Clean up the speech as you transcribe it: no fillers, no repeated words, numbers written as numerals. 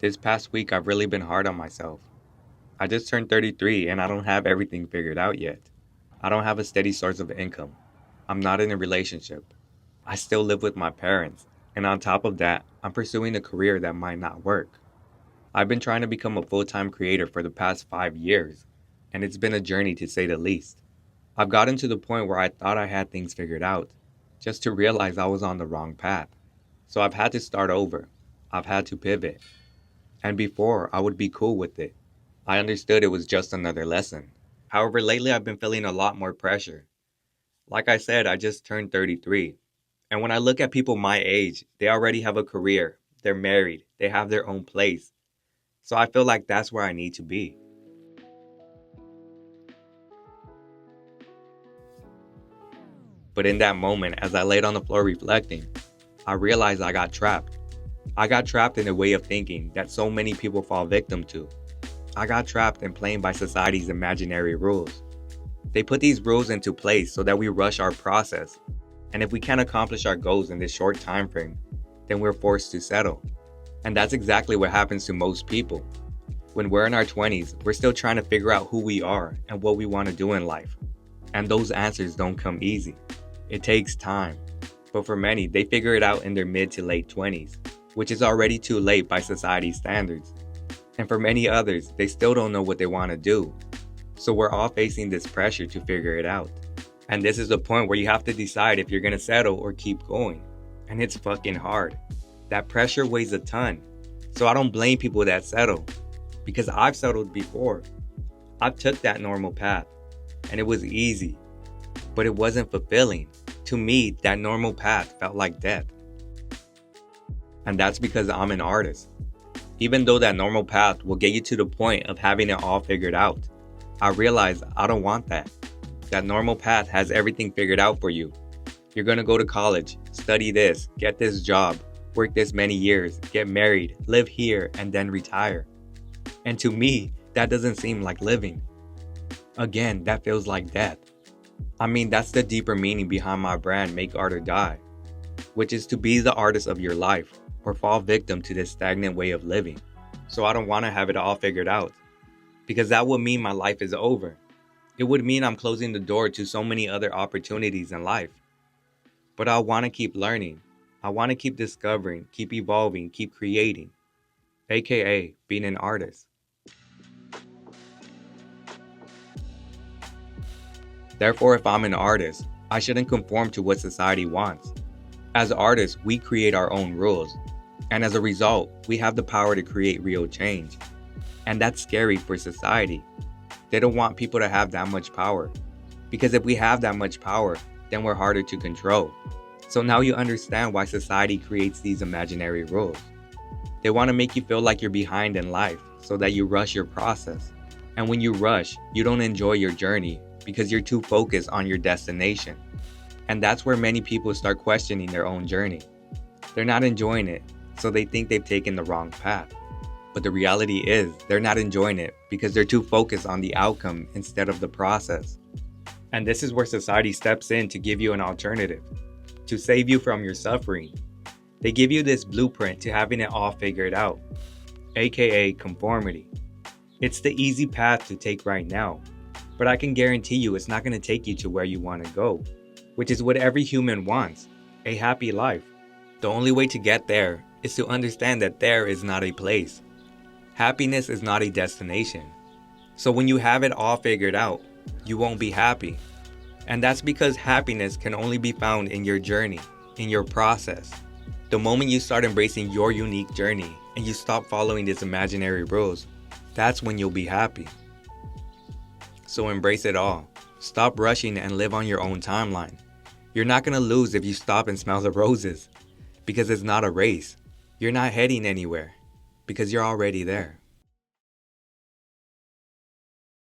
This past week, I've really been hard on myself. I just turned 33 and I don't have everything figured out yet. I don't have a steady source of income. I'm not in a relationship. I still live with my parents. And on top of that, I'm pursuing a career that might not work. I've been trying to become a full time creator for the past 5 years, and it's been a journey to say the least. I've gotten to the point where I thought I had things figured out, just to realize I was on the wrong path. So I've had to start over. I've had to pivot. And before, I would be cool with it. I understood it was just another lesson. However, lately I've been feeling a lot more pressure. Like I said, I just turned 33. And when I look at people my age, they already have a career, they're married, they have their own place. So I feel like that's where I need to be. But in that moment, as I laid on the floor reflecting, I realized I got trapped. I got trapped in a way of thinking that so many people fall victim to. I got trapped and playing by society's imaginary rules. They put these rules into place so that we rush our process. And if we can't accomplish our goals in this short time frame, then we're forced to settle. And that's exactly what happens to most people. When we're in our 20s, we're still trying to figure out who we are and what we want to do in life. And those answers don't come easy. It takes time. But for many, they figure it out in their mid to late 20s, which is already too late by society's standards. And for many others, they still don't know what they want to do. So we're all facing this pressure to figure it out. And this is the point where you have to decide if you're going to settle or keep going. And it's fucking hard. That pressure weighs a ton. So I don't blame people that settle, because I've settled before. I've took that normal path and it was easy, but it wasn't fulfilling. To me, that normal path felt like death. And that's because I'm an artist. Even though that normal path will get you to the point of having it all figured out, I realize I don't want that. That normal path has everything figured out for you. You're gonna go to college, study this, get this job, work this many years, get married, live here, and then retire. And to me, that doesn't seem like living. Again, that feels like death. I mean, that's the deeper meaning behind my brand, Make Art or Die, which is to be the artist of your life or fall victim to this stagnant way of living. So I don't want to have it all figured out, because that would mean my life is over. It would mean I'm closing the door to so many other opportunities in life. But I want to keep learning. I want to keep discovering, keep evolving, keep creating, aka being an artist. Therefore, if I'm an artist, I shouldn't conform to what society wants. As artists, we create our own rules. And as a result, we have the power to create real change. And that's scary for society. They don't want people to have that much power. Because if we have that much power, then we're harder to control. So now you understand why society creates these imaginary rules. They want to make you feel like you're behind in life so that you rush your process. And when you rush, you don't enjoy your journey because you're too focused on your destination. And that's where many people start questioning their own journey. They're not enjoying it, so they think they've taken the wrong path. But the reality is, they're not enjoying it because they're too focused on the outcome instead of the process. And this is where society steps in to give you an alternative, to save you from your suffering. They give you this blueprint to having it all figured out, aka conformity. It's the easy path to take right now, but I can guarantee you it's not going to take you to where you want to go, which is what every human wants, a happy life. The only way to get there is to understand that there is not a place. Happiness is not a destination. So when you have it all figured out, you won't be happy. And that's because happiness can only be found in your journey, in your process. The moment you start embracing your unique journey and you stop following these imaginary rules, that's when you'll be happy. So embrace it all. Stop rushing and live on your own timeline. You're not going to lose if you stop and smell the roses, because it's not a race. You're not heading anywhere, because you're already there.